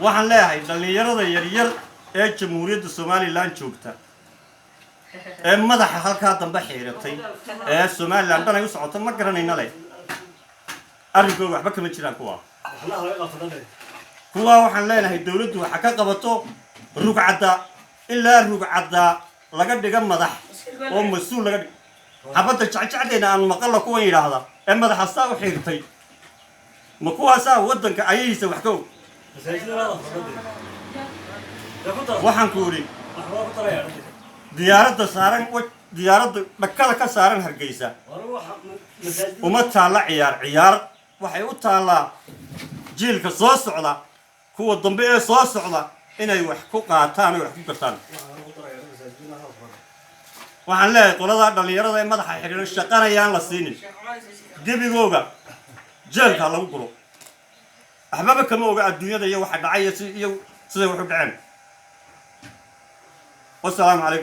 waxaan leeyahay dhalinyarada yaryar ee jamhuuriyadda Somaliland joogta ee madaxa halka dambe xiiratay ee Somaliland dhanay u socoto ma garanayna leh arrinkooda waxba kama jiraan kuwa waxaan leenahay dawladdu waxa ka qabato rugcada ilaa rugcada laga dhiga madax oo mas'uul laga dhigo habada jacjacdeena aan maqal ku yiraahdo ee madaxa saa u xiirtay ma kuwaasa wadanka ayaysa wax ka waxaan ku uri diyaaradda saaran diyaaradda dhakada ka saaran Hargeysa uma taala ciyaar waxay u taalaa jiilka soo socda kuwa dambe ee soo socda inay wax ku qaataan oo wax ku gartaan waxaan leeyahay qolada dhalinyarada ee madaxa xiriir shaqanayaan la siinin dibigooga jeelka lagu guro ahbaba kama oga adduunyada iyo waxa dhacay iyo sida wuxuu dhaceen والسلام عليكم